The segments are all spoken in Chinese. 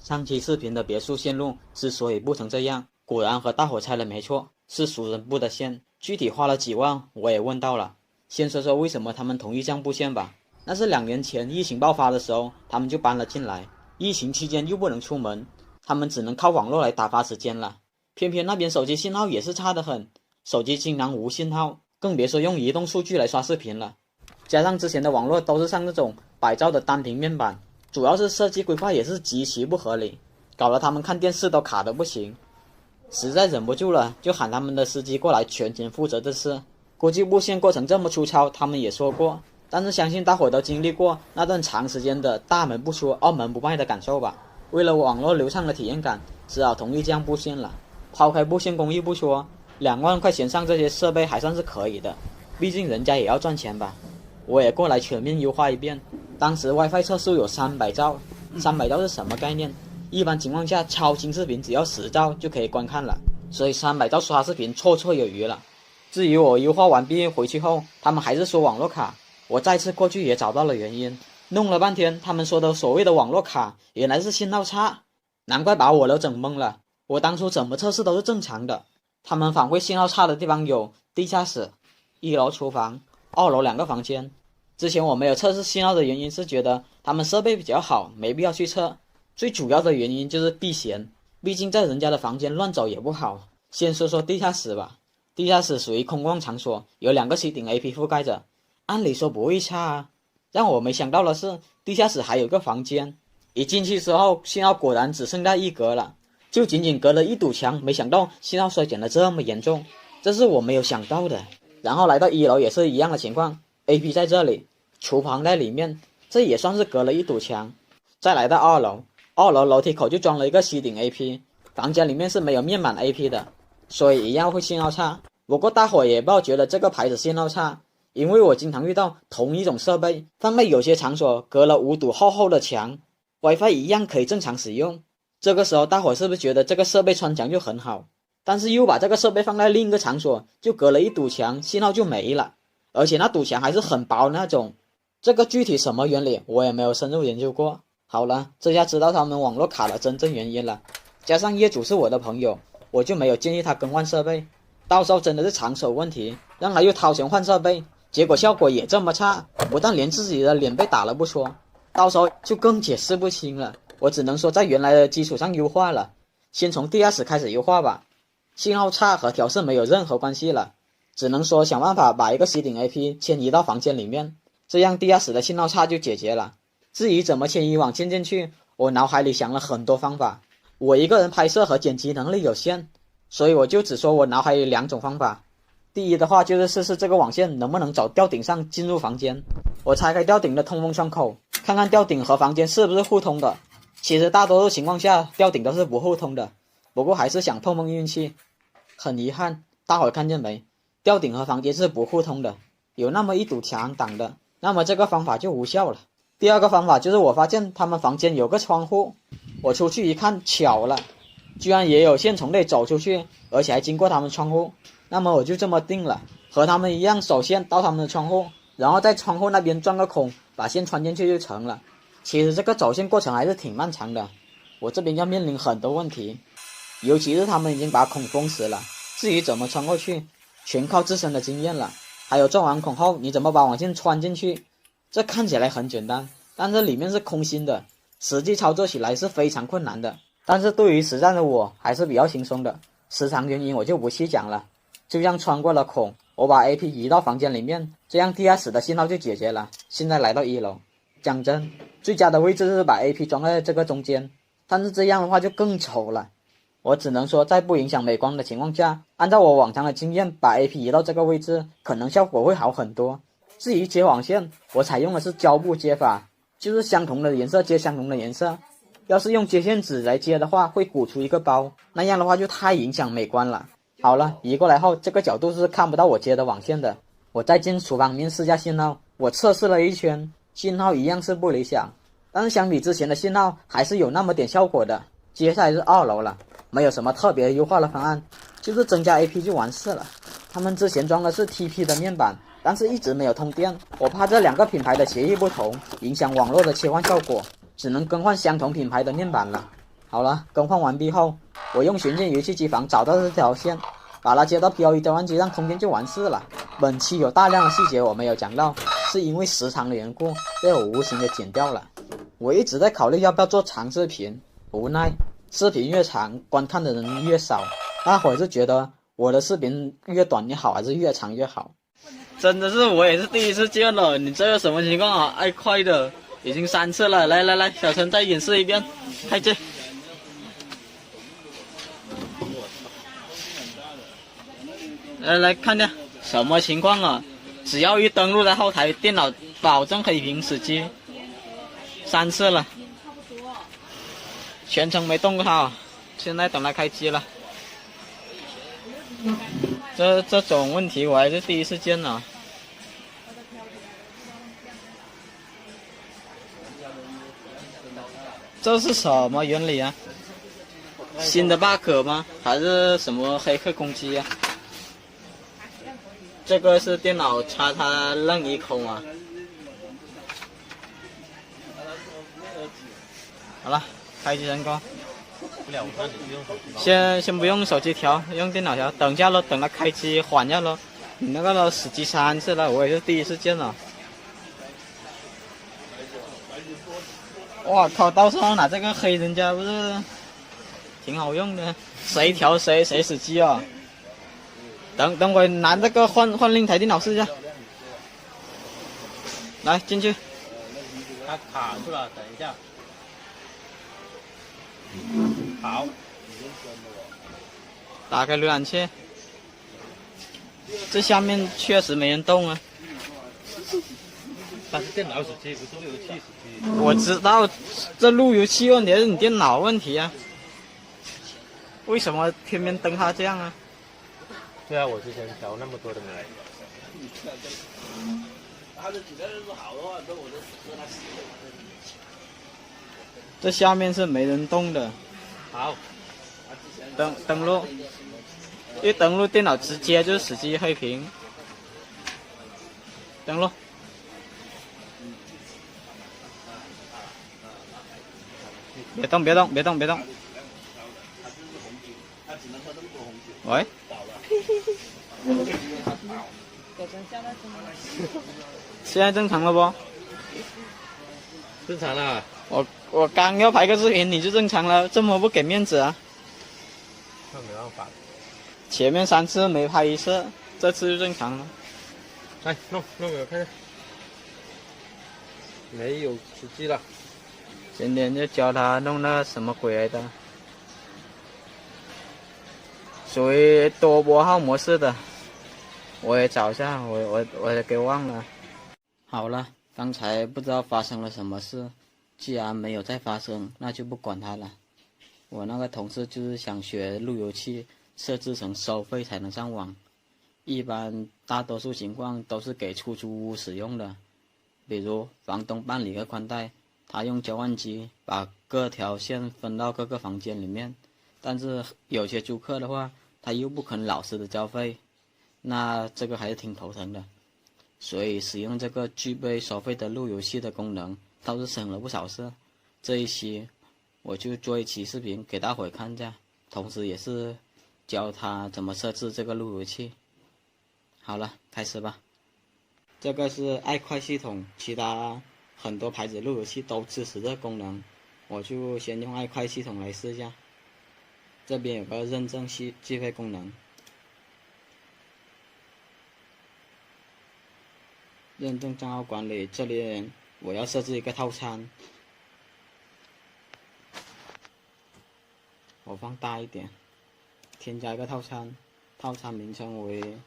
上期视频的别墅线路之所以不成这样，果然和大伙猜的没错，是熟人布的线，具体花了几万我也问到了。先说说为什么他们同意这样布线吧。那是2年前疫情爆发的时候，他们就搬了进来，疫情期间又不能出门，他们只能靠网络来打发时间了。偏偏那边手机信号也是差得很，手机经常无信号，更别说用移动数据来刷视频了。加上之前的网络都是像那种百兆的单平面板，主要是设计规划也是极其不合理，搞得他们看电视都卡得不行。实在忍不住了，就喊他们的司机过来全权负责这事。估计布线过程这么粗糙，他们也说过，但是相信大伙都经历过那段长时间的大门不出二门不迈的感受吧。为了网络流畅的体验感，只好同意这样布线了。抛开布线工艺不说，2万块钱上这些设备还算是可以的，毕竟人家也要赚钱吧。我也过来全面优化一遍。当时 WiFi 测速有300兆，300兆是什么概念？一般情况下超清视频只要10兆就可以观看了，所以300兆刷视频绰绰有余了。至于我优化完毕回去后，他们还是说网络卡，我再次过去也找到了原因，弄了半天他们说的所谓的网络卡原来是信号差，难怪把我都整懵了。我当初怎么测试都是正常的。他们反馈信号差的地方有地下室、1楼厨房、2楼2个房间。之前我没有测试信号的原因是觉得他们设备比较好，没必要去测。最主要的原因就是避嫌，毕竟在人家的房间乱走也不好。先说说地下室吧。地下室属于空旷场所，有2个吸顶 AP 覆盖着，按理说不会差啊。让我没想到的是，地下室还有个房间，一进去之后信号果然只剩下1格了，就仅仅隔了一堵墙，没想到信号衰减的这么严重，这是我没有想到的。然后来到1楼也是一样的情况， AP 在这里，厨房在里面，这也算是隔了一堵墙。再来到2楼，2楼楼梯口就装了一个吸顶 AP， 房间里面是没有面板 AP 的，所以一样会信号差。不过大伙也不要觉得这个牌子信号差，因为我经常遇到同一种设备放在有些场所隔了5堵厚厚的墙， WiFi 一样可以正常使用。这个时候大伙是不是觉得这个设备穿墙就很好？但是又把这个设备放在另一个场所，就隔了一堵墙，信号就没了，而且那堵墙还是很薄那种。这个具体什么原理我也没有深入研究过。好了，这下知道他们网络卡的真正原因了。加上业主是我的朋友，我就没有建议他更换设备，到时候真的是长手问题，让他又掏钱换设备，结果效果也这么差，不但连自己的脸被打了不说，到时候就更解释不清了。我只能说在原来的基础上优化了，先从地下室开始优化吧。信号差和调试没有任何关系了，只能说想办法把一个吸顶 AP 迁移到房间里面，这样地下室的信号差就解决了。至于怎么迁移网线进去，我脑海里想了很多方法，我一个人拍摄和剪辑能力有限，所以我就只说我脑海里2种方法。第一的话就是试试这个网线能不能走吊顶上进入房间，我拆开吊顶的通风窗口，看看吊顶和房间是不是互通的。其实大多数情况下吊顶都是不互通的，不过还是想碰碰运气。很遗憾，大伙看见没，吊顶和房间是不互通的，有那么一堵墙挡的，那么这个方法就无效了。第二个方法就是我发现他们房间有个窗户，我出去一看，巧了，居然也有线从内走出去，而且还经过他们窗户。那么我就这么定了，和他们一样手线到他们的窗户，然后在窗户那边钻个孔，把线穿进去就成了。其实这个走线过程还是挺漫长的，我这边要面临很多问题，尤其是他们已经把孔封死了，至于怎么穿过去全靠自身的经验了。还有钻完孔后你怎么把网线穿进去，这看起来很简单，但这里面是空心的，实际操作起来是非常困难的。但是对于实战的我还是比较轻松的，时长原因我就不细讲了。就这样穿过了孔，我把 AP 移到房间里面，这样地下室的信号就解决了。现在来到1楼，讲真，最佳的位置是把 AP 装在这个中间，但是这样的话就更丑了。我只能说在不影响美观的情况下，按照我往常的经验，把 AP 移到这个位置可能效果会好很多。至于接网线，我采用的是胶布接法，就是相同的颜色接相同的颜色。要是用接线纸来接的话，会鼓出一个包，那样的话就太影响美观了。好了，移过来后这个角度是看不到我接的网线的。我再进厨房面试下信号，我测试了一圈，信号一样是不理想，但是相比之前的信号还是有那么点效果的。接下来是2楼了，没有什么特别优化的方案，就是增加 AP 就完事了。他们之前装的是 TP 的面板，但是一直没有通电，我怕这2个品牌的协议不同，影响网络的切换效果，只能更换相同品牌的面板了。好了，更换完毕后，我用寻迹仪去机房找到这条线，把它接到 POE 交换机上通电就完事了。本期有大量的细节我没有讲到，是因为时长的缘故，被我无形的剪掉了。我一直在考虑要不要做长视频，无奈视频越长，观看的人越少。大伙是觉得我的视频越短越好，还是越长越好？真的是我也是第一次见了，你这个什么情况啊？爱快的已经3次了，来，小陈再演示一遍，开机。来看看什么情况啊？只要一登录在后台，电脑保证黑屏死机。3次了，全程没动过它，现在等它开机了。这种问题我还是第一次见呢。这是什么原理啊？新的 bug 吗？还是什么黑客攻击啊？这个是电脑插它任意空啊。好了，开机成功。先不用手机调，用电脑调。等一下咯，等它开机缓一下咯。你那个都死机3次了，我也是第一次见了。哇靠！到时候拿这个黑人家不是挺好用的？谁调谁死机啊！等会拿这个换另一台电脑试一下。来进去。它卡住了，等一下。好。打开浏览器。这下面确实没人动啊。但是电脑死机，不是路由器死机。我知道，这路由器问题是你电脑问题啊。为什么偏偏登它这样啊？对啊，我之前调那么多的没。这下面是没人动的。好。登录，一登录电脑直接就死机黑屏。登录。别动。喂。现在正常了不？正常了。我刚要拍个视频，你就正常了，这么不给面子啊？那没办法。前面3次没拍1次，这次就正常了。来弄给我看看。没有死机了。今天就教他弄那个什么鬼来的，属于多拨号模式的。我也找一下，我也给忘了。好了，刚才不知道发生了什么事，既然没有再发生，那就不管它了。我那个同事就是想学路由器设置成收费才能上网，一般大多数情况都是给出租屋使用的，比如房东办理个宽带，他用交换机把各条线分到各个房间里面，但是有些租客的话，他又不肯老实的交费，那这个还是挺头疼的。所以使用这个具备收费的路由器的功能，倒是省了不少事。这一期我就做一期视频给大伙看一下，同时也是教他怎么设置这个路由器。好了，开始吧。这个是爱快系统，其他很多牌子路由器都支持这功能，我就先用爱快系统来试一下。这边有个认证计费功能，认证账号管理，这里我要设置一个套餐，我放大一点，添加一个套餐，套餐名称为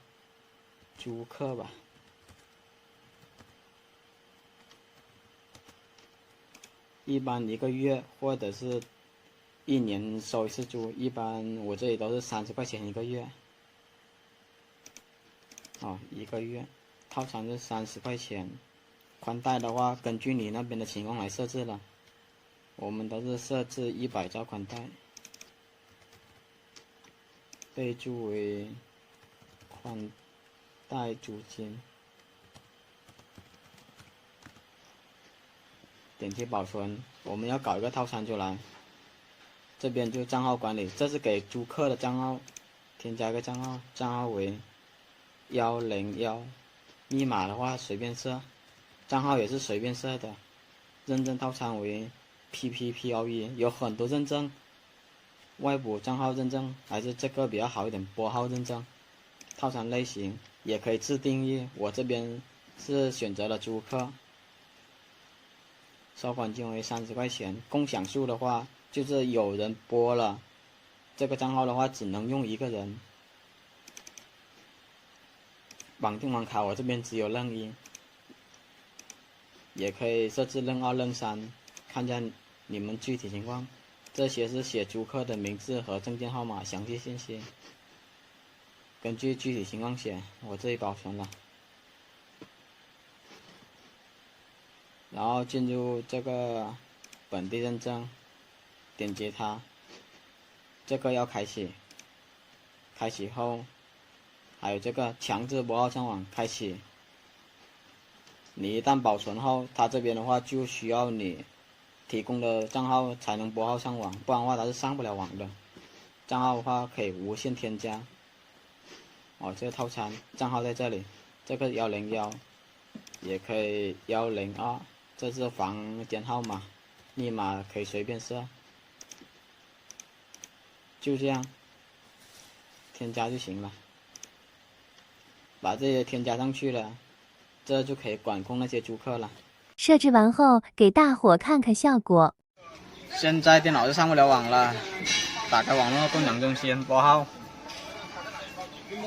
租客吧。一般1个月或者是1年收1次租，一般我这里都是30块钱1个月。1个月，套餐是30块钱。宽带的话，根据你那边的情况来设置了。我们都是设置100兆宽带，备注为宽带租金。点击保存，我们要搞一个套餐出来。这边就账号管理，这是给租客的账号，添加个账号，账号为101，密码的话随便设，账号也是随便设的，认证套餐为 PPPoE， 有很多认证，外部账号认证还是这个比较好一点，拨号认证。套餐类型也可以自定义，我这边是选择了租客，收款金为30块钱。共享数的话，就是有人拨了这个账号的话，只能用一个人。绑定网卡我这边只有任1，也可以设置任2、任3，看一下你们具体情况。这些是写租客的名字和证件号码详细信息，根据具体情况写，我这里保存了。然后进入这个本地认证，点击它，这个要开启，开启后还有这个强制拨号上网开启。你一旦保存后，它这边的话就需要你提供的账号才能拨号上网，不然的话它是上不了网的。账号的话可以无限添加。这个套餐账号在这里，这个101，也可以102，这是房间号码，密码可以随便设。就这样添加就行了，把这些添加上去了，这就可以管控那些租客了。设置完后，给大伙看看效果。现在电脑就上不了网了，打开网络共享中心拨号，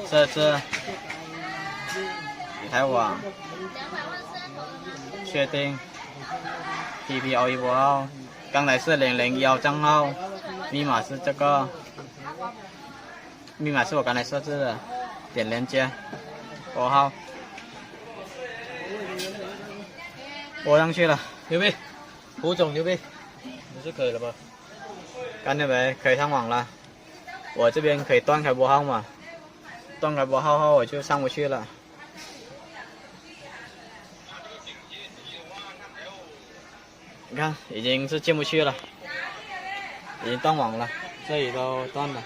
设置一台网，确定 PPoE 拨号，刚才是001账号，密码是这个，密码是我刚才设置的，点连接拨号，拨上去了，牛逼，胡总牛逼，不是可以了吗？干了没？可以上网了。我这边可以断开拨号嘛，断开拨号后我就上不去了。你看，已经是进不去了，已经断网了，这里都断了。